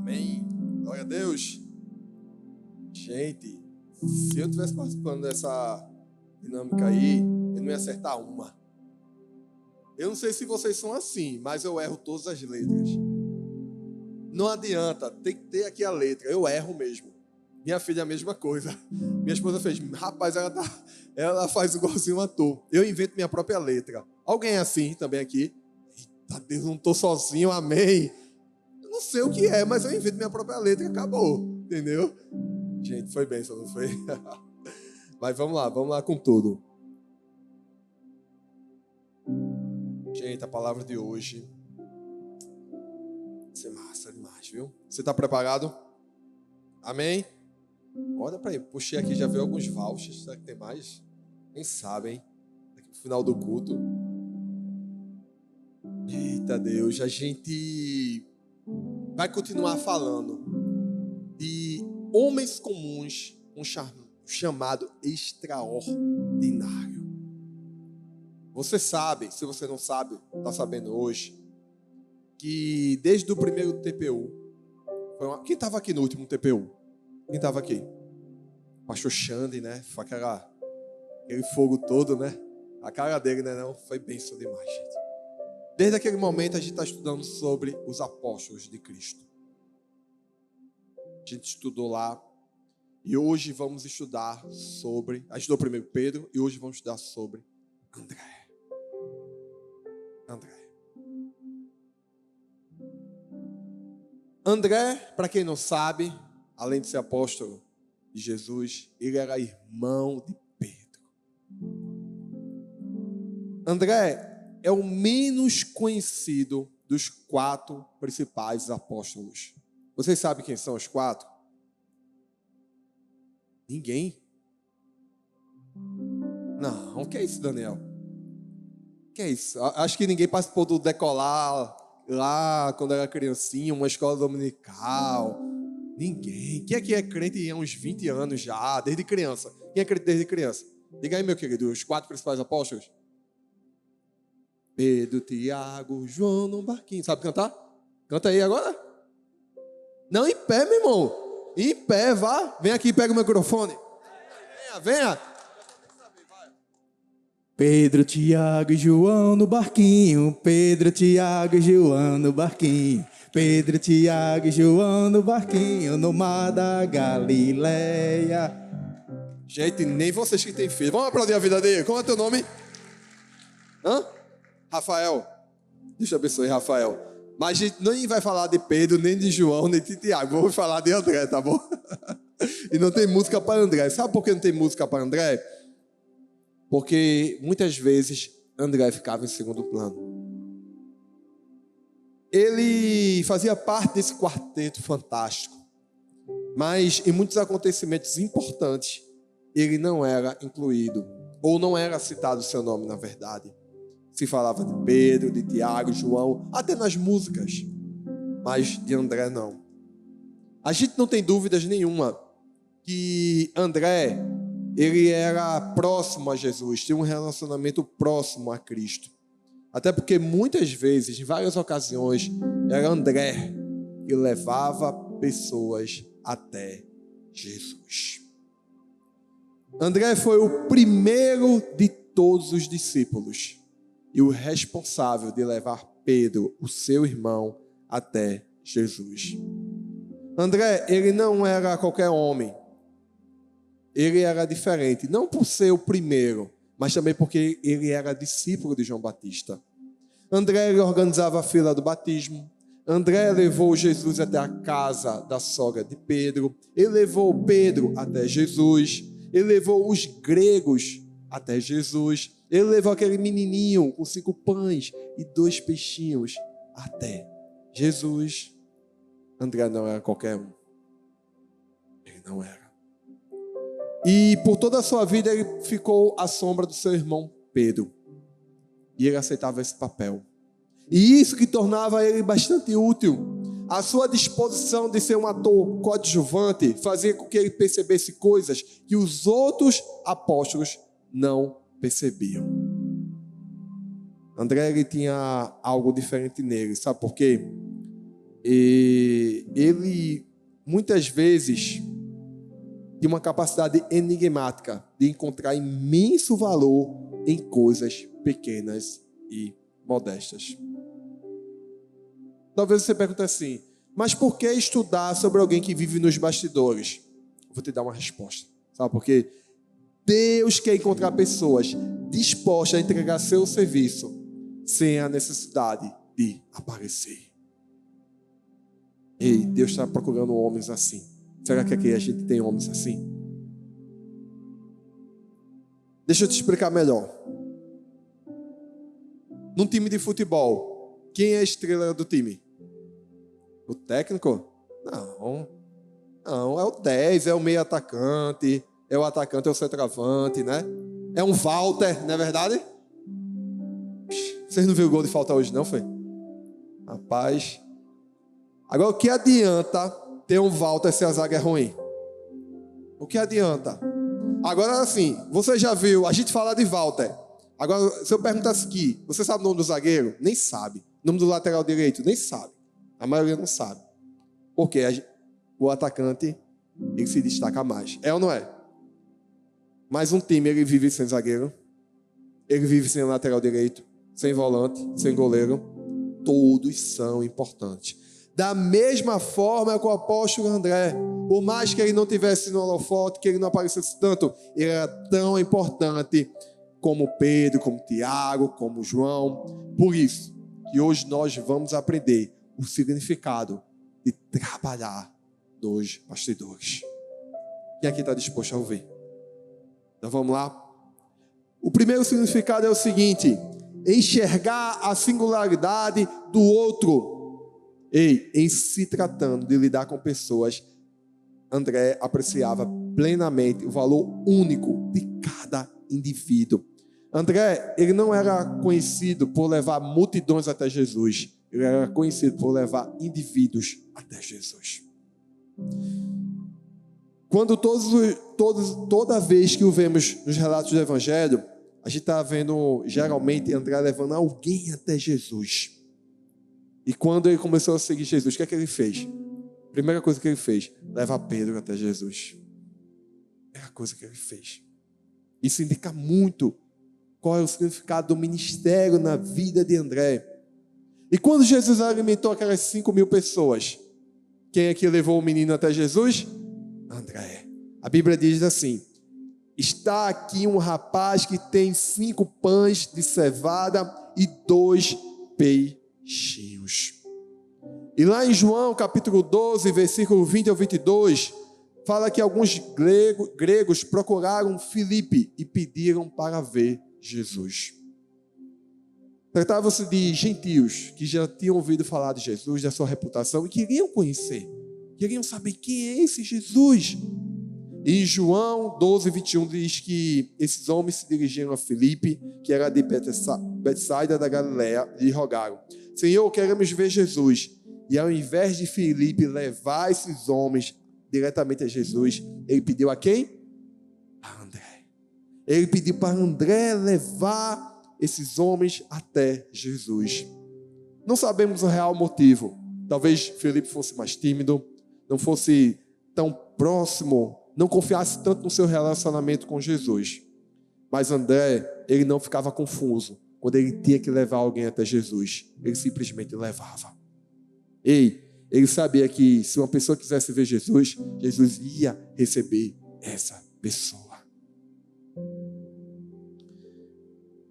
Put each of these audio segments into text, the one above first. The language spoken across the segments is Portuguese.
Amém. Glória a Deus. Gente, se eu estivesse participando dessa dinâmica aí, eu não ia acertar uma. Eu não sei se vocês são assim, mas eu erro todas as letras. Não adianta, tem que ter aqui a letra. Eu erro mesmo. Minha filha é a mesma coisa. Minha esposa fez, rapaz, ela faz igualzinho um ator. Eu invento minha própria letra. Alguém é assim também aqui? Eita Deus, não estou sozinho, amém. Eu não sei o que é, mas eu invento minha própria letra e acabou. Entendeu? Gente, foi bênção, não foi? Mas vamos lá com tudo. Gente, a palavra de hoje vai ser massa demais, viu? Você está preparado? Amém? Olha para aí, puxei aqui, já veio alguns vouchers. Será que tem mais? Quem sabe, hein? Aqui no final do culto. Eita Deus, a gente vai continuar falando de homens comuns, um chamado extraordinário. Você sabe, se você não sabe, está sabendo hoje, que desde o primeiro TPU, quem estava aqui no último TPU? Quem estava aqui? Pastor Xande, né? Foi aquele fogo todo, né? A cara dele, né? Não, foi bênção demais, gente. Desde aquele momento a gente está estudando sobre os apóstolos de Cristo. A gente estudou lá e hoje vamos estudar sobre... A gente estudou primeiro Pedro e hoje vamos estudar sobre André. André, para quem não sabe, além de ser apóstolo de Jesus, ele era irmão de Pedro. André é o menos conhecido dos 4 principais apóstolos. Vocês sabem quem são os 4? Ninguém? Não, o que é isso, Daniel? O que é isso? Acho que ninguém participou do decolar lá quando era criancinha, uma escola dominical. Ninguém. Quem aqui é crente há uns 20 anos já, desde criança? Quem é crente desde criança? Diga aí, meu querido, os 4 principais apóstolos. Pedro, Tiago, João no barquinho. Sabe cantar? Canta aí agora. Não, em pé, meu irmão. Em pé, vá. Vem aqui, pega o microfone. Venha. Pedro, Tiago e João no barquinho. Pedro, Tiago e João no barquinho. Pedro, Tiago e João no barquinho, no mar da Galileia. Gente, nem vocês que têm filho. Vamos aplaudir a vida dele. Qual é o teu nome? Rafael. Deus te abençoe, Rafael. Mas a gente nem vai falar de Pedro, nem de João, nem de Tiago. Vamos falar de André, tá bom? E não tem música para André. Sabe por que não tem música para André? Porque muitas vezes André ficava em segundo plano. Ele fazia parte desse quarteto fantástico. Mas em muitos acontecimentos importantes, ele não era incluído. Ou não era citado o seu nome, na verdade. Se falava de Pedro, de Tiago, João, até nas músicas. Mas de André não. A gente não tem dúvidas nenhuma que André, ele era próximo a Jesus, tinha um relacionamento próximo a Cristo. Até porque muitas vezes, em várias ocasiões, era André que levava pessoas até Jesus. André foi o primeiro de todos os discípulos e o responsável de levar Pedro, o seu irmão, até Jesus. André, ele não era qualquer homem. Ele era diferente, não por ser o primeiro, mas também porque ele era discípulo de João Batista. André, ele organizava a fila do batismo. André levou Jesus até a casa da sogra de Pedro. Ele levou Pedro até Jesus. Ele levou os gregos até Jesus. Ele levou aquele menininho com 5 pães e 2 peixinhos até Jesus. André não era qualquer um. Ele não era. E por toda a sua vida ele ficou à sombra do seu irmão Pedro. E ele aceitava esse papel. E isso que tornava ele bastante útil. A sua disposição de ser um ator coadjuvante fazia com que ele percebesse coisas que os outros apóstolos não percebiam. André, ele tinha algo diferente nele. Sabe por quê? E ele muitas vezes tinha uma capacidade enigmática de encontrar imenso valor em coisas pequenas e modestas. Talvez você pergunte assim, mas por que estudar sobre alguém que vive nos bastidores? Vou te dar uma resposta. Sabe por quê? Deus quer encontrar pessoas dispostas a entregar seu serviço sem a necessidade de aparecer. Ei, Deus está procurando homens assim. Será que aqui a gente tem homens assim? Deixa eu te explicar melhor. Num time de futebol, quem é a estrela do time? O técnico? Não, é o 10, é o meio atacante, é o atacante, é o centroavante, né? É um Walter, não é verdade? Vocês não viram o gol de falta hoje, não, foi? Rapaz. Agora, o que adianta ter um Walter se a zaga é ruim? O que adianta? Agora, assim, você já viu a gente falar de Walter. Agora, se eu perguntasse aqui, você sabe o nome do zagueiro? Nem sabe. O nome do lateral direito? Nem sabe. A maioria não sabe. Porque o atacante, ele se destaca mais. É ou não é? Mas um time, ele vive sem zagueiro. Ele vive sem lateral direito, sem volante, sem goleiro. Todos são importantes. Da mesma forma que o apóstolo André, por mais que ele não tivesse no holofote, que ele não aparecesse tanto, ele era tão importante como Pedro, como Tiago, como João. Por isso que hoje nós vamos aprender o significado de trabalhar nos bastidores. Quem aqui está disposto a ouvir? Então vamos lá. O primeiro significado é o seguinte: enxergar a singularidade do outro. Em se tratando de lidar com pessoas, André apreciava plenamente o valor único de cada indivíduo. André, ele não era conhecido por levar multidões até Jesus. Ele era conhecido por levar indivíduos até Jesus. Toda vez que o vemos nos relatos do Evangelho, a gente está vendo geralmente André levando alguém até Jesus. E quando ele começou a seguir Jesus, o que é que ele fez? A primeira coisa que ele fez, levar Pedro até Jesus. É a coisa que ele fez. Isso indica muito qual é o significado do ministério na vida de André. E quando Jesus alimentou aquelas 5.000 pessoas, quem é que levou o menino até Jesus? André. A Bíblia diz assim: está aqui um rapaz que tem 5 pães de cevada e 2 peixinhos. E lá em João capítulo 12, versículo 20 ao 22, fala que alguns gregos procuraram Filipe e pediram para ver Jesus. Tratava-se de gentios que já tinham ouvido falar de Jesus, da sua reputação, e queriam conhecer, queriam saber quem é esse Jesus. E em João 12, 21 diz que esses homens se dirigiram a Filipe, que era de Betsaida da Galileia, e rogaram: Senhor, queremos ver Jesus. E ao invés de Filipe levar esses homens diretamente a Jesus, ele pediu a quem? A André. Ele pediu para André levar esses homens até Jesus. Não sabemos o real motivo. Talvez Filipe fosse mais tímido, não fosse tão próximo, não confiasse tanto no seu relacionamento com Jesus. Mas André, ele não ficava confuso quando ele tinha que levar alguém até Jesus. Ele simplesmente levava. Ele sabia que se uma pessoa quisesse ver Jesus, Jesus ia receber essa pessoa.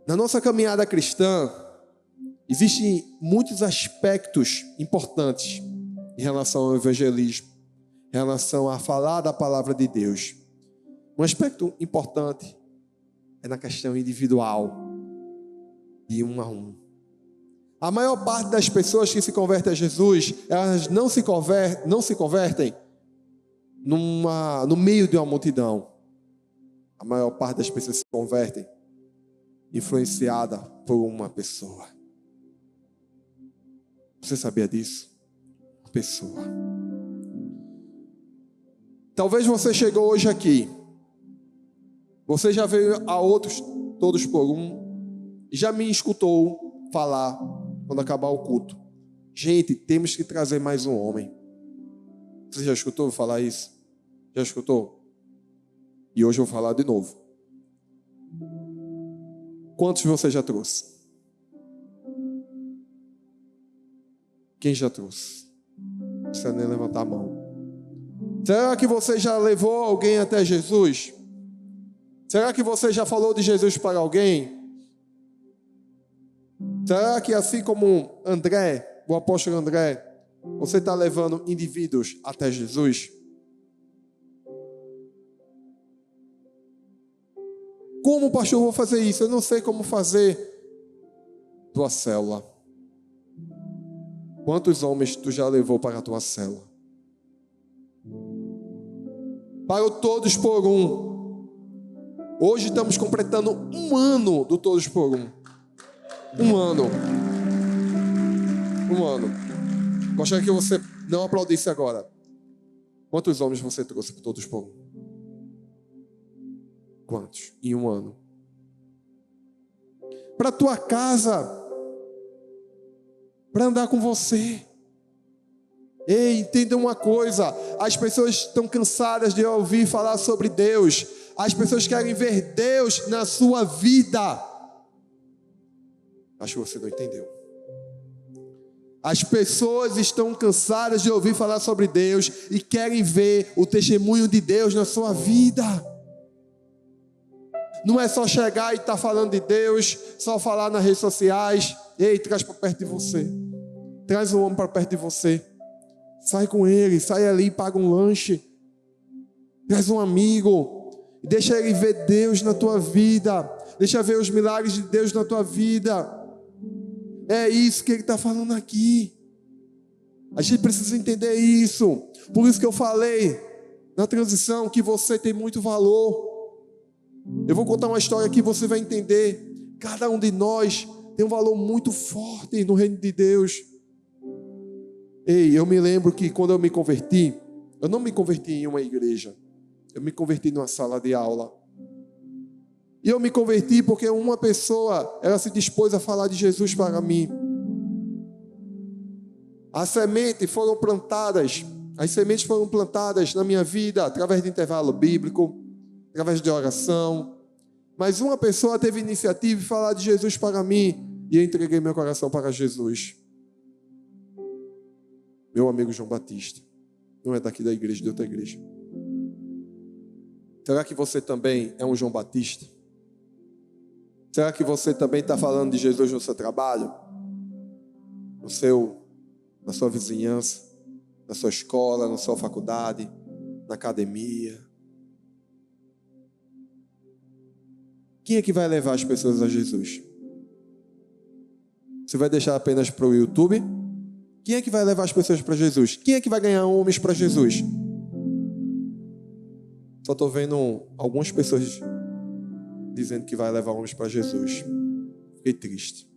Na nossa caminhada cristã, existem muitos aspectos importantes em relação ao evangelismo, em relação a falar da palavra de Deus. Um aspecto importante é na questão individual, de um a um. A maior parte das pessoas que se convertem a Jesus, elas não se convertem no meio de uma multidão. A maior parte das pessoas se convertem influenciada por uma pessoa. Você sabia disso? Uma pessoa. Talvez você chegou hoje aqui, você já veio a outros, todos por um, e já me escutou falar quando acabar o culto: gente, temos que trazer mais um homem. Você já escutou eu falar isso? Já escutou? E hoje eu vou falar de novo. Quantos você já trouxe? Quem já trouxe? Não precisa nem levantar a mão. Será que você já levou alguém até Jesus? Será que você já falou de Jesus para alguém? Será que assim como André, o apóstolo André, você está levando indivíduos até Jesus? Como, pastor, eu vou fazer isso? Eu não sei como fazer. Tua célula. Quantos homens tu já levou para a tua célula? Para o Todos por Um. Hoje estamos completando 1 ano do Todos por Um. 1 ano. 1 ano. Gostaria que você não aplaudisse agora. Quantos homens você trouxe para Todos por Um? Quantos? Em 1 ano. Para tua casa. Para andar com você. Ei, entenda uma coisa. As pessoas estão cansadas de ouvir falar sobre Deus. As pessoas querem ver Deus na sua vida. Acho que você não entendeu. As pessoas estão cansadas de ouvir falar sobre Deus e querem ver o testemunho de Deus na sua vida. Não é só chegar e estar falando de Deus, só falar nas redes sociais. Ei, traz para perto de você. Traz um homem para perto de você. Sai com ele, sai ali e paga um lanche. Traz um amigo. Deixa ele ver Deus na tua vida. Deixa ver os milagres de Deus na tua vida. É isso que ele está falando aqui. A gente precisa entender isso. Por isso que eu falei na transição que você tem muito valor. Eu vou contar uma história que você vai entender. Cada um de nós tem um valor muito forte no reino de Deus. Ei, eu me lembro que quando eu me converti, eu não me converti em uma igreja. Eu me converti numa sala de aula. E eu me converti porque uma pessoa, ela se dispôs a falar de Jesus para mim. As sementes foram plantadas na minha vida através de intervalo bíblico, através de oração. Mas uma pessoa teve iniciativa de falar de Jesus para mim e eu entreguei meu coração para Jesus. Meu amigo João Batista, não é daqui da igreja, de outra igreja. Será que você também é um João Batista? Será que você também está falando de Jesus no seu trabalho? Na sua vizinhança, na sua escola, na sua faculdade, na academia? Quem é que vai levar as pessoas a Jesus? Você vai deixar apenas para o YouTube? Quem é que vai levar as pessoas para Jesus? Quem é que vai ganhar homens para Jesus? Só estou vendo algumas pessoas dizendo que vai levar homens para Jesus. Fiquei triste.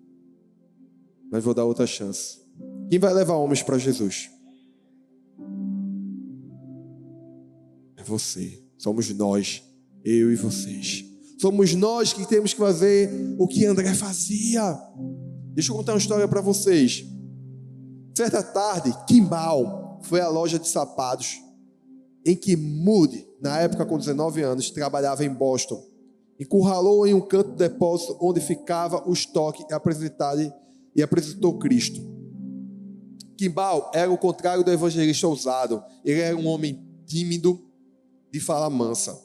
Mas vou dar outra chance. Quem vai levar homens para Jesus? É você. Somos nós. Eu e vocês. Somos nós que temos que fazer o que André fazia. Deixa eu contar uma história para vocês. Certa tarde, Kimball foi à loja de sapatos em que Moody, na época com 19 anos, trabalhava em Boston. Encurralou em um canto do depósito onde ficava o estoque e apresentou Cristo. Kimball era o contrário do evangelista ousado. Ele era um homem tímido, de fala mansa.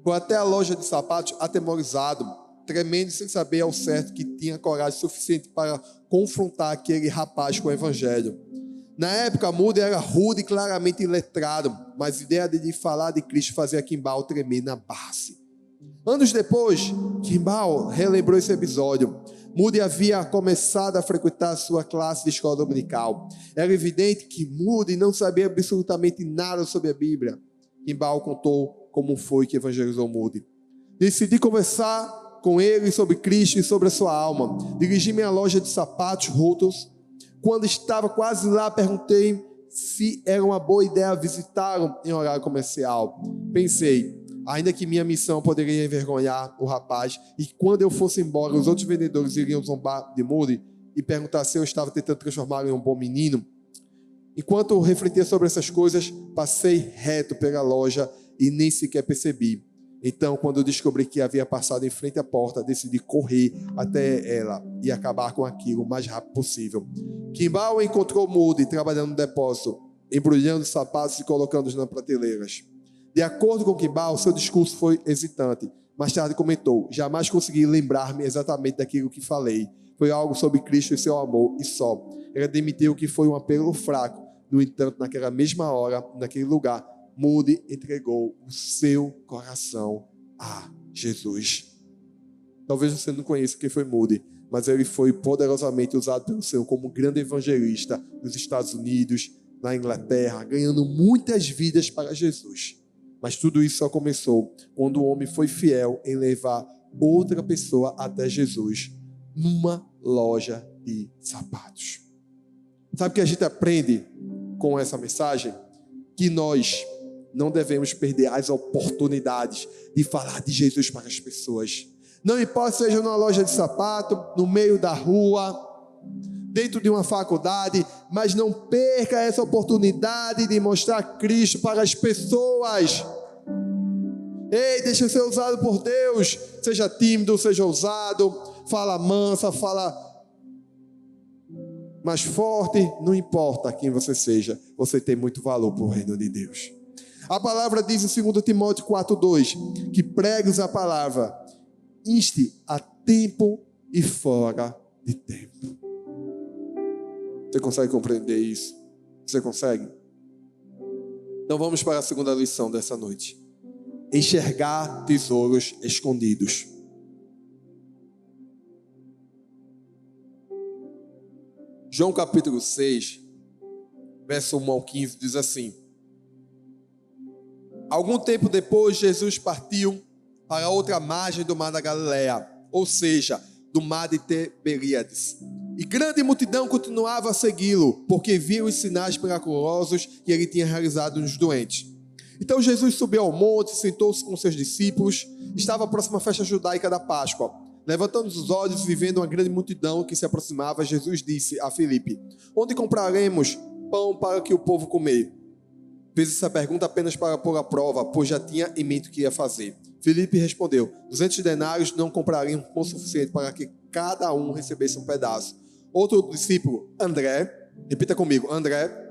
Foi até a loja de sapatos atemorizado, tremendo sem saber ao certo que tinha coragem suficiente para confrontar aquele rapaz com o evangelho. Na época, Moody era rude e claramente iletrado, mas a ideia de falar de Cristo fazia Kimball tremer na base. Anos depois, Kimball relembrou esse episódio. Moody havia começado a frequentar sua classe de escola dominical. Era evidente que Moody não sabia absolutamente nada sobre a Bíblia. Kimball contou como foi que evangelizou Moody. Decidi conversar com ele sobre Cristo e sobre a sua alma. Dirigi-me à loja de sapatos Ruttles. Quando estava quase lá, perguntei se era uma boa ideia visitá-lo em horário comercial. Pensei, ainda que minha missão poderia envergonhar o rapaz, e quando eu fosse embora, os outros vendedores iriam zombar de Moody e perguntar se eu estava tentando transformá-lo em um bom menino. Enquanto eu refletia sobre essas coisas, passei reto pela loja e nem sequer percebi. Então, quando eu descobri que havia passado em frente à porta, decidi correr até ela e acabar com aquilo o mais rápido possível. Kimball encontrou Moody trabalhando no depósito, embrulhando os sapatos e colocando-os nas prateleiras. De acordo com Kimball, seu discurso foi hesitante. Mais tarde comentou: jamais consegui lembrar-me exatamente daquilo que falei. Foi algo sobre Cristo e seu amor, e só. Ele admitiu que foi um apelo fraco. No entanto, naquela mesma hora, naquele lugar, Moody entregou o seu coração a Jesus. Talvez você não conheça quem foi Moody, mas ele foi poderosamente usado pelo Senhor como grande evangelista nos Estados Unidos, na Inglaterra, ganhando muitas vidas para Jesus. Mas tudo isso só começou quando o homem foi fiel em levar outra pessoa até Jesus, numa loja de sapatos. Sabe o que a gente aprende com essa mensagem? Que nós não devemos perder as oportunidades de falar de Jesus para as pessoas. Não importa se seja numa loja de sapato, no meio da rua, dentro de uma faculdade, mas não perca essa oportunidade de mostrar Cristo para as pessoas. Ei, deixa ser usado por Deus. Seja tímido, seja ousado, fala mansa, fala mais forte, não importa quem você seja, você tem muito valor para o reino de Deus. A palavra diz em 2 Timóteo 4,2 que pregues a palavra, inste a tempo e fora de tempo. Você consegue compreender isso? Você consegue? Então vamos para a segunda lição dessa noite. Enxergar tesouros escondidos. João capítulo 6, verso 1 ao 15 diz assim: algum tempo depois, Jesus partiu para a outra margem do mar da Galileia, ou seja, do mar de Tiberíades. E grande multidão continuava a segui-lo, porque viu os sinais miraculosos que ele tinha realizado nos doentes. Então Jesus subiu ao monte, sentou-se com seus discípulos. Estava a próxima festa judaica da Páscoa. Levantando os olhos e vendo uma grande multidão que se aproximava, Jesus disse a Filipe: onde compraremos pão para que o povo comer? Fez essa pergunta apenas para pôr à prova, pois já tinha em mente o que ia fazer. Filipe respondeu: 200 denários não comprariam pão suficiente para que cada um recebesse um pedaço. Outro discípulo, André, repita comigo, André,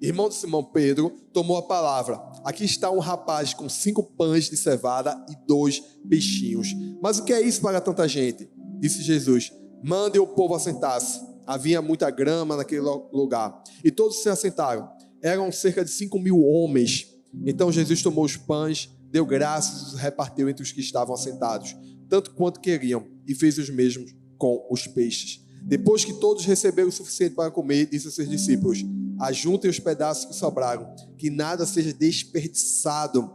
irmão de Simão Pedro, tomou a palavra. Aqui está um rapaz com 5 pães de cevada e 2 peixinhos. Mas o que é isso para tanta gente? Disse Jesus: mande o povo assentar-se. Havia muita grama naquele lugar. E todos se assentaram. Eram cerca de 5.000 homens. Então Jesus tomou os pães, deu graças e os repartiu entre os que estavam assentados, tanto quanto queriam, e fez os mesmos com os peixes. Depois que todos receberam o suficiente para comer, disse aos seus discípulos: ajuntem os pedaços que sobraram, que nada seja desperdiçado.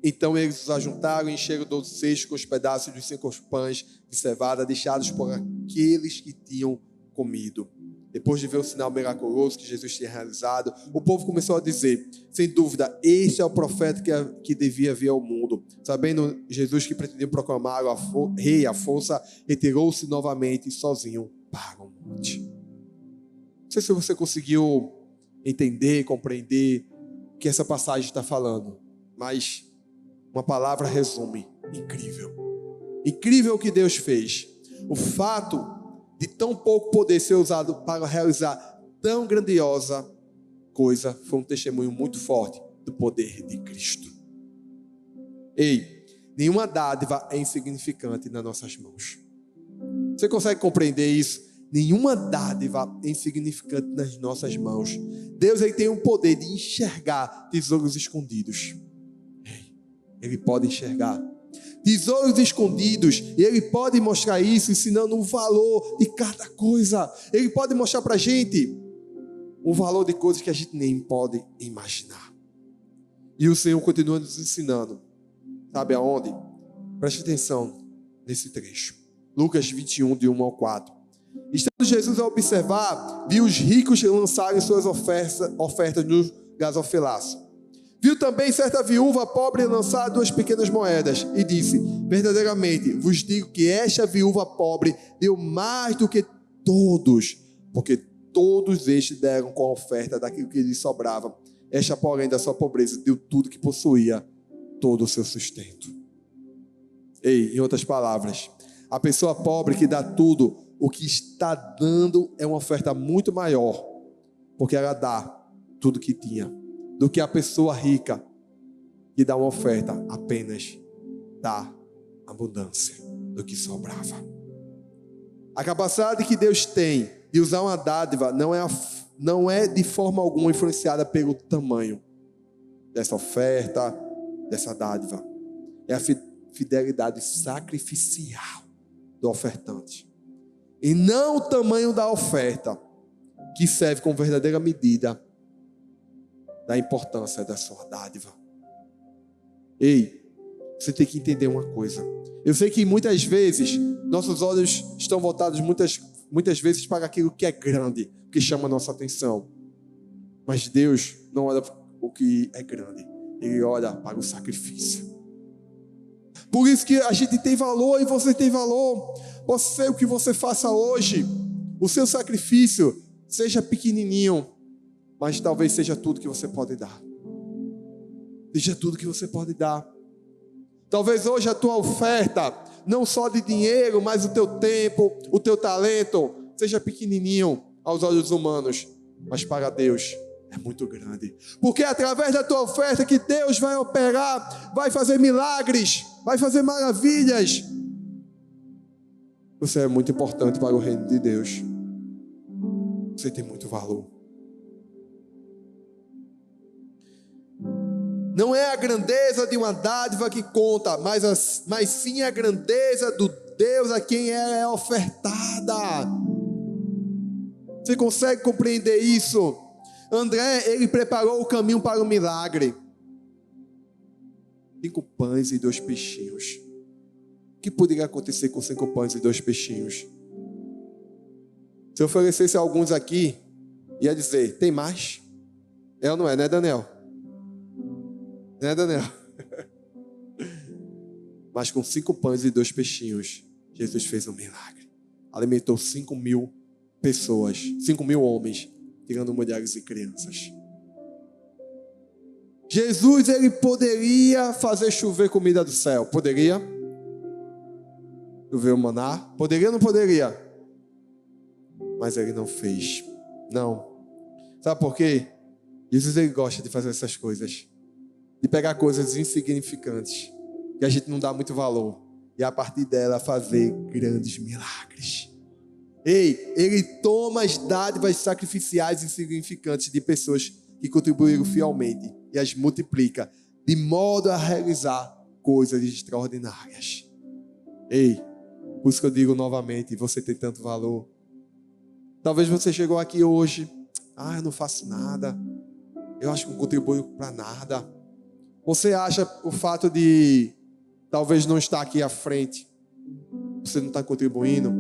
Então eles os ajuntaram e encheram 12 cestos com os pedaços dos 5 pães de cevada deixados por aqueles que tinham comido. Depois de ver o sinal miraculoso que Jesus tinha realizado, o povo começou a dizer: sem dúvida, este é o profeta que devia vir ao mundo. Sabendo Jesus que pretendia proclamar o rei à força, retirou-se novamente sozinho para o monte. Não sei se você conseguiu entender, compreender o que essa passagem está falando, mas uma palavra resume: incrível. Incrível o que Deus fez. O fato de tão pouco poder ser usado para realizar tão grandiosa coisa foi um testemunho muito forte do poder de Cristo. Ei, nenhuma dádiva é insignificante nas nossas mãos. Você consegue compreender isso? Nenhuma dádiva é insignificante nas nossas mãos. Deus, ele tem o poder de enxergar tesouros escondidos. Ele pode enxergar tesouros escondidos, e Ele pode mostrar isso ensinando o valor de cada coisa. Ele pode mostrar para a gente o valor de coisas que a gente nem pode imaginar. E o Senhor continua nos ensinando. Sabe aonde? Preste atenção nesse trecho. Lucas 21, de 1 ao 4. Estando Jesus a observar, viu os ricos lançarem suas ofertas no gasofilaço. Viu também certa viúva pobre lançar 2 pequenas moedas e disse: verdadeiramente vos digo que esta viúva pobre deu mais do que todos, porque todos estes deram com a oferta daquilo que lhes sobrava. Esta, porém, da sua pobreza, deu tudo que possuía, todo o seu sustento. Ei, em outras palavras, a pessoa pobre que dá tudo, o que está dando é uma oferta muito maior, porque ela dá tudo que tinha, do que a pessoa rica que dá uma oferta apenas dá abundância do que sobrava. A capacidade que Deus tem de usar uma dádiva não é de forma alguma influenciada pelo tamanho dessa oferta, dessa dádiva. É a fidelidade sacrificial do ofertante. E não o tamanho da oferta, que serve como verdadeira medida da importância da sua dádiva. Ei, você tem que entender uma coisa. Eu sei que muitas vezes nossos olhos estão voltados muitas vezes para aquilo que é grande, que chama a nossa atenção. Mas Deus não olha para o que é grande, Ele olha para o sacrifício. Por isso que a gente tem valor e você tem valor. Pode ser o que você faça hoje, o seu sacrifício seja pequenininho, mas talvez seja tudo que você pode dar. Seja tudo que você pode dar. Talvez hoje a tua oferta, não só de dinheiro, mas o teu tempo, o teu talento, seja pequenininho aos olhos humanos, mas para Deus é muito grande. Porque é através da tua oferta que Deus vai operar, vai fazer milagres, vai fazer maravilhas. Você é muito importante para o reino de Deus. Você tem muito valor. Não é a grandeza de uma dádiva que conta, mas sim a grandeza do Deus a quem ela é ofertada. Você consegue compreender isso? André, ele preparou o caminho para o milagre. 5 pães e 2 peixinhos. O que poderia acontecer com 5 pães e 2 peixinhos? Se eu oferecesse a alguns aqui, ia dizer, tem mais? É ou não é, né, Daniel? Né, Daniel? Mas com 5 pães e 2 peixinhos, Jesus fez um milagre. Alimentou 5.000 pessoas, 5.000 homens, tirando mulheres e crianças. Jesus, ele poderia fazer chover comida do céu. Poderia? Chover o maná? Poderia ou não poderia? Mas ele não fez. Não. Sabe por quê? Jesus, ele gosta de fazer essas coisas. De pegar coisas insignificantes, que a gente não dá muito valor, e a partir dela fazer grandes milagres. Ei, ele toma as dádivas sacrificiais insignificantes de pessoas que contribuíram fielmente e as multiplica, de modo a realizar coisas extraordinárias. Ei, por isso que eu digo novamente, você tem tanto valor. Talvez você chegou aqui hoje, eu não faço nada, eu acho que não contribuo para nada. Você acha o fato de talvez não estar aqui à frente, você não está contribuindo?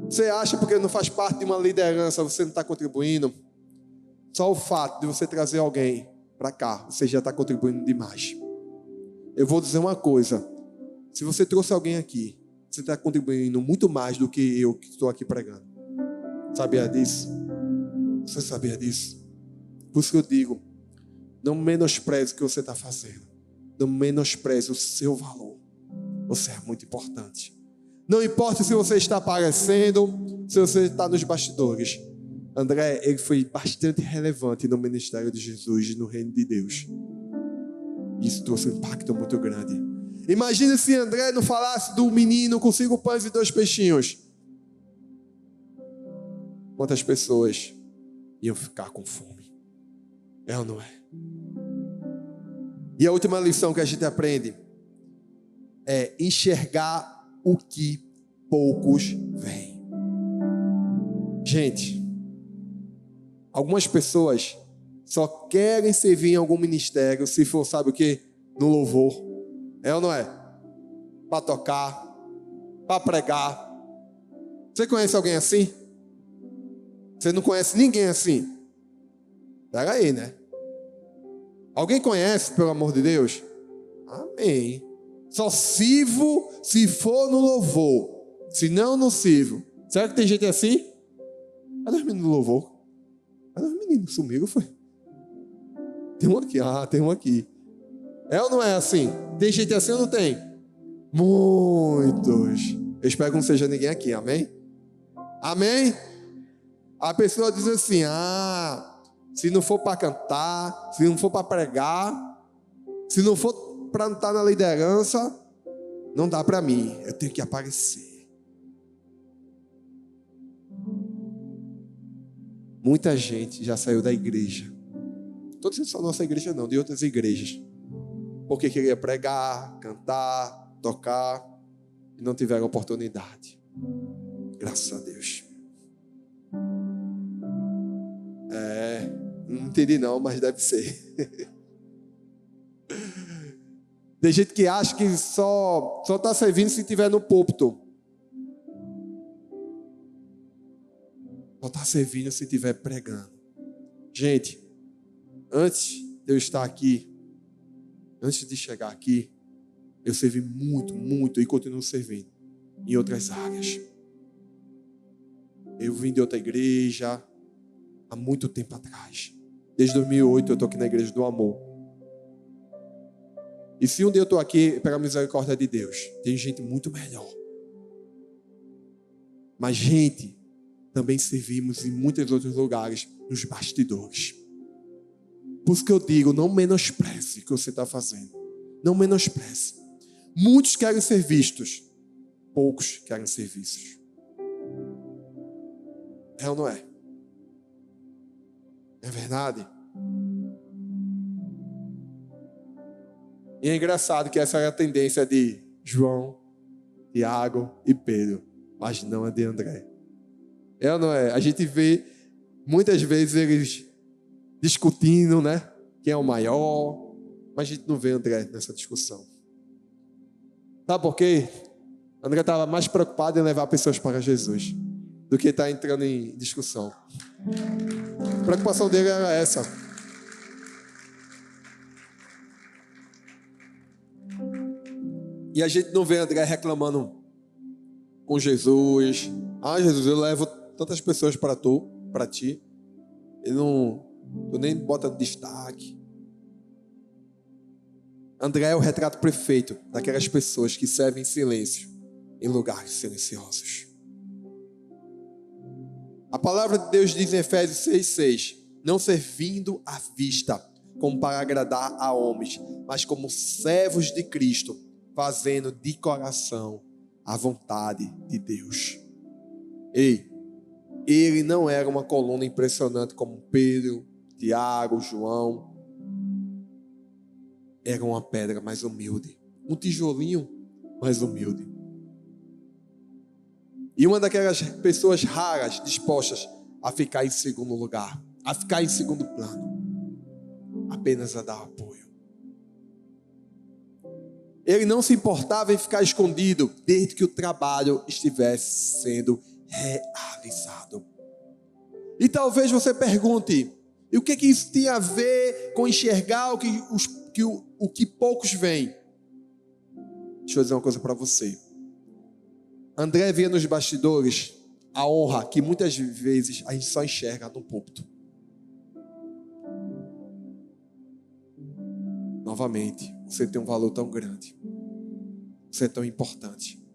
Você acha porque não faz parte de uma liderança, você não está contribuindo? Só o fato de você trazer alguém para cá, você já está contribuindo demais. Eu vou dizer uma coisa, se você trouxe alguém aqui, você está contribuindo muito mais do que eu que estou aqui pregando. Sabia disso? Você sabia disso? Por isso que eu digo, não menospreze o que você está fazendo. Não menospreze o seu valor. Você é muito importante. Não importa se você está aparecendo, se você está nos bastidores. André, ele foi bastante relevante no ministério de Jesus e no reino de Deus. Isso trouxe um impacto muito grande. Imagine se André não falasse do menino com 5 pães e 2 peixinhos. Quantas pessoas iam ficar com fome? É ou não é? E a última lição que a gente aprende é enxergar o que poucos veem. Gente, algumas pessoas só querem servir em algum ministério se for, sabe o quê? No louvor. É ou não é? Para tocar, para pregar. Você conhece alguém assim? Você não conhece ninguém assim? Pega aí, né? Alguém conhece, pelo amor de Deus? Amém. Só sirvo se for no louvor. Se não, não sirvo. Será que tem gente assim? Cadê os meninos do louvor? Cadê os meninos? Sumiram, foi? Tem um aqui, tem um aqui. É ou não é assim? Tem gente assim ou não tem? Muitos. Eu espero que não seja ninguém aqui, amém? Amém? A pessoa diz assim, se não for para cantar, se não for para pregar, se não for para estar na liderança, não dá para mim, eu tenho que aparecer. Muita gente já saiu da igreja. Estou dizendo só nossa igreja não, de outras igrejas. Porque queria pregar, cantar, tocar e não tiveram oportunidade. Graças a Deus. Não entendi não, mas deve ser. Tem gente que acha que só está servindo se estiver no púlpito. Só está servindo se estiver pregando. Gente, antes de eu estar aqui, antes de chegar aqui, eu servi muito e continuo servindo em outras áreas. Eu vim de outra igreja há muito tempo atrás. Desde 2008 eu estou aqui na Igreja do Amor. E se um dia eu estou aqui, pela misericórdia de Deus, tem gente muito melhor. Mas gente, também servimos em muitos outros lugares, nos bastidores. Por isso que eu digo, não menospreze o que você está fazendo. Não menospreze. Muitos querem ser vistos, poucos querem ser vistos. É ou não é? É verdade? E é engraçado que essa é a tendência de João, Tiago e Pedro, mas não a de André. É ou não é? A gente vê muitas vezes eles discutindo, né? Quem é o maior, mas a gente não vê André nessa discussão. Sabe por quê? André estava mais preocupado em levar pessoas para Jesus do que estar entrando em discussão. A preocupação dele era essa. E a gente não vê André reclamando com Jesus. Jesus, eu levo tantas pessoas para ti. Tu nem bota destaque. André é o retrato perfeito daquelas pessoas que servem em silêncio em lugares silenciosos. A palavra de Deus diz em Efésios 6:6: não servindo à vista, como para agradar a homens, mas como servos de Cristo, fazendo de coração a vontade de Deus. Ele não era uma coluna impressionante como Pedro, Tiago, João. Era uma pedra mais humilde, um tijolinho mais humilde. E uma daquelas pessoas raras, dispostas a ficar em segundo lugar, a ficar em segundo plano, apenas a dar apoio. Ele não se importava em ficar escondido, desde que o trabalho estivesse sendo realizado. E talvez você pergunte, e o que isso tem a ver com enxergar o que poucos veem? Deixa eu dizer uma coisa para você. André via nos bastidores a honra que muitas vezes a gente só enxerga no púlpito. Novamente, você tem um valor tão grande. Você é tão importante.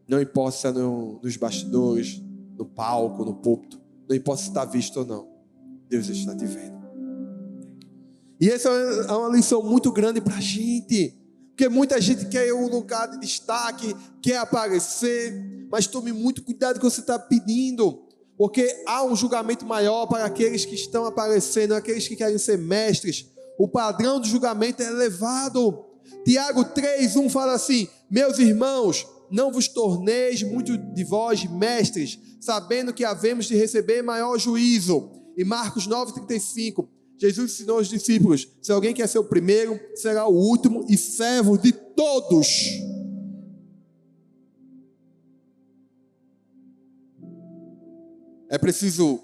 Não importa se é nos bastidores, no palco, no púlpito. Não importa se está visto ou não. Deus está te vendo. E essa é uma lição muito grande para a gente. Porque muita gente quer um lugar de destaque, quer aparecer, mas tome muito cuidado com o que você está pedindo, porque há um julgamento maior para aqueles que estão aparecendo, aqueles que querem ser mestres. O padrão do julgamento é elevado. Tiago 3:1 fala assim: meus irmãos, não vos torneis muito de vós mestres, sabendo que havemos de receber maior juízo. E Marcos 9:35, Jesus ensinou aos discípulos: se alguém quer ser o primeiro, será o último e servo de todos. É preciso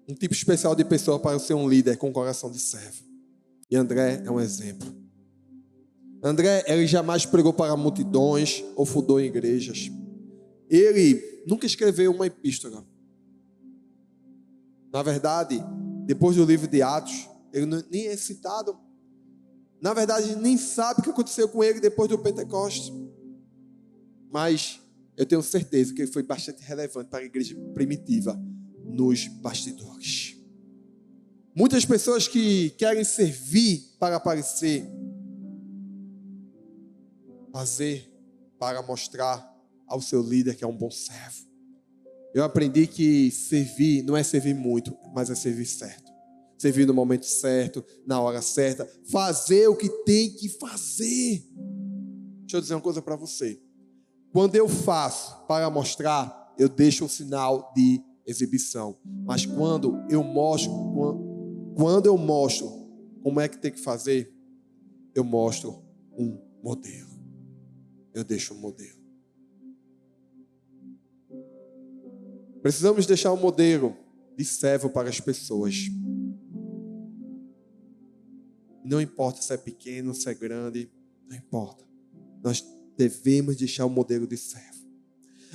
um tipo especial de pessoa para ser um líder com coração de servo. E André é um exemplo. André, ele jamais pregou para multidões ou fundou igrejas. Ele nunca escreveu uma epístola. Na verdade, depois do livro de Atos, ele nem é citado. Na verdade, nem sabe o que aconteceu com ele depois do Pentecostes. Mas eu tenho certeza que ele foi bastante relevante para a igreja primitiva nos bastidores. Muitas pessoas que querem servir para aparecer, fazer para mostrar ao seu líder que é um bom servo. Eu aprendi que servir não é servir muito, mas é servir certo. Servir no momento certo, na hora certa, fazer o que tem que fazer. Deixa eu dizer uma coisa para você. Quando eu faço para mostrar, eu deixo um sinal de exibição. Mas quando eu mostro como é que tem que fazer, eu mostro um modelo. Eu deixo um modelo. Precisamos deixar um modelo de servo para as pessoas. Não importa se é pequeno, se é grande, não importa. Nós devemos deixar um modelo de servo.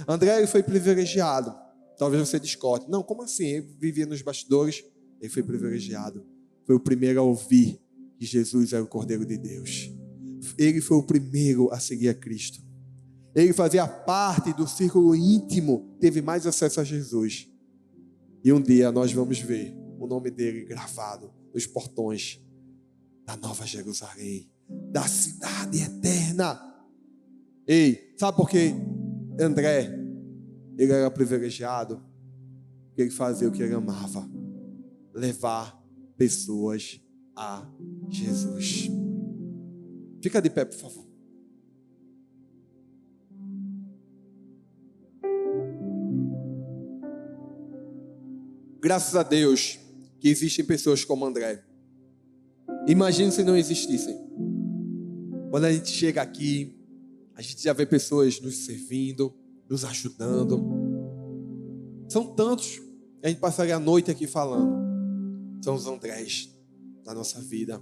André, ele foi privilegiado. Talvez você discorde. Não, como assim? Ele vivia nos bastidores. Ele foi privilegiado. Foi o primeiro a ouvir que Jesus era o Cordeiro de Deus. Ele foi o primeiro a seguir a Cristo. Ele fazia parte do círculo íntimo, teve mais acesso a Jesus. E um dia nós vamos ver o nome dele gravado nos portões da Nova Jerusalém, da cidade eterna. Ei, sabe por que André, ele era privilegiado? Porque ele fazia o que ele amava, levar pessoas a Jesus. Fica de pé, por favor. Graças a Deus que existem pessoas como André. Imagine se não existissem. Quando a gente chega aqui, a gente já vê pessoas nos servindo, nos ajudando. São tantos, a gente passaria a noite aqui falando. São os Andrés da nossa vida.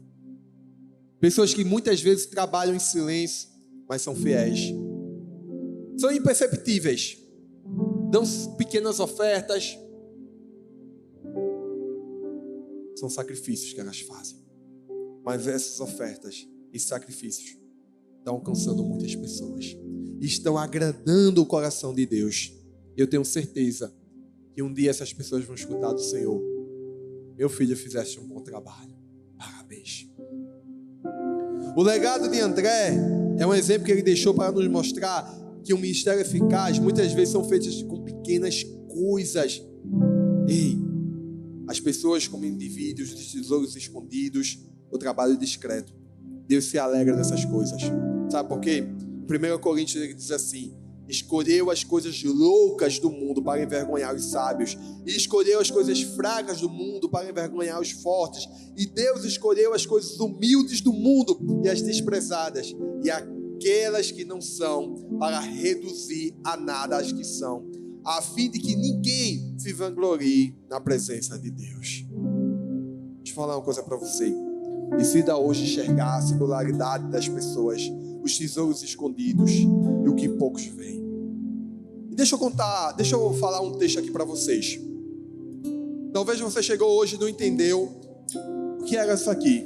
Pessoas que muitas vezes trabalham em silêncio, mas são fiéis. São imperceptíveis. Dão pequenas ofertas. São sacrifícios que elas fazem. Mas essas ofertas e sacrifícios estão alcançando muitas pessoas. E estão agradando o coração de Deus. Eu tenho certeza que um dia essas pessoas vão escutar do Senhor: meu filho, fizeste um bom trabalho. Parabéns. O legado de André é um exemplo que ele deixou para nos mostrar que um ministério eficaz muitas vezes são feitas com pequenas coisas. Ei, as pessoas como indivíduos, os tesouros escondidos, o trabalho discreto. Deus se alegra dessas coisas. Sabe por quê? Em 1 Coríntios ele diz assim: escolheu as coisas loucas do mundo para envergonhar os sábios, e escolheu as coisas fracas do mundo para envergonhar os fortes, e Deus escolheu as coisas humildes do mundo e as desprezadas, e aquelas que não são, para reduzir a nada as que são, a fim de que ninguém se vanglorie na presença de Deus. Deixa eu falar uma coisa para você. Decida hoje enxergar a singularidade das pessoas, os tesouros escondidos e o que poucos veem. E deixa eu falar um texto aqui para vocês. Talvez você chegou hoje e não entendeu o que era isso aqui.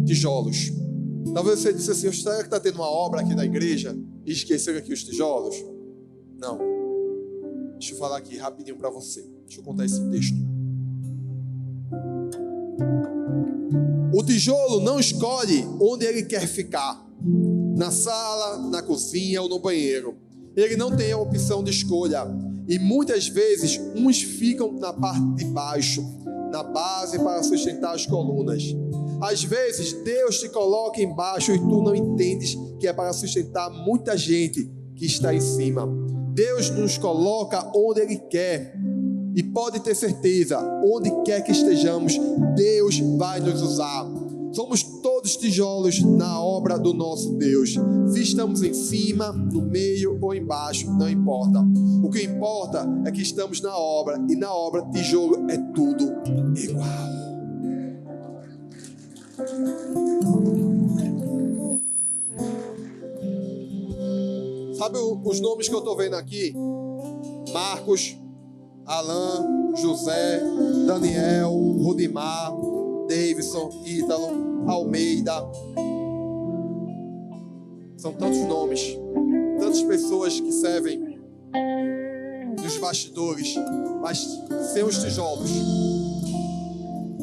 Tijolos. Talvez você disse assim: será que está tendo uma obra aqui na igreja e esqueceram aqui os tijolos? Não. Deixa eu falar aqui rapidinho para você. Deixa eu contar esse texto. O tijolo não escolhe onde ele quer ficar. Na sala, na cozinha ou no banheiro. Ele não tem a opção de escolha. E muitas vezes uns ficam na parte de baixo, na base, para sustentar as colunas. Às vezes Deus te coloca embaixo e tu não entendes que é para sustentar muita gente que está em cima. Deus nos coloca onde Ele quer. E pode ter certeza, onde quer que estejamos, Deus vai nos usar. Somos todos tijolos na obra do nosso Deus. Se estamos em cima, no meio ou embaixo, não importa. O que importa é que estamos na obra. E na obra, tijolo é tudo igual. Sabe os nomes que eu estou vendo aqui? Marcos, Alan, José, Daniel, Rudimar, Davidson, Ítalo, Almeida. São tantos nomes, tantas pessoas que servem nos bastidores, mas sem os tijolos,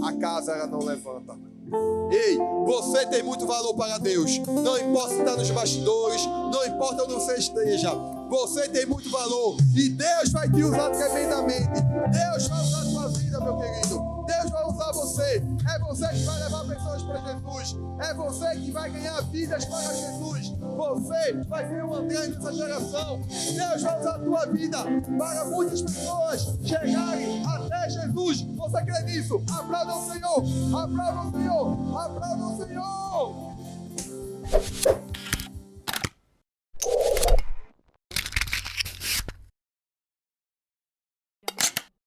a casa ela não levanta. Ei, você tem muito valor para Deus. Não importa se está nos bastidores, não importa onde você esteja. Você tem muito valor e Deus vai te usar tremendamente. Deus vai usar a sua vida, meu querido. Deus vai usar você. É você que vai levar pessoas para Jesus. É você que vai ganhar vidas para Jesus. Você vai ser um André nessa geração. Deus vai usar a tua vida para muitas pessoas chegarem até Jesus. Você crê nisso? Aplauda o Senhor. Aplauda o Senhor. Aplauda o Senhor.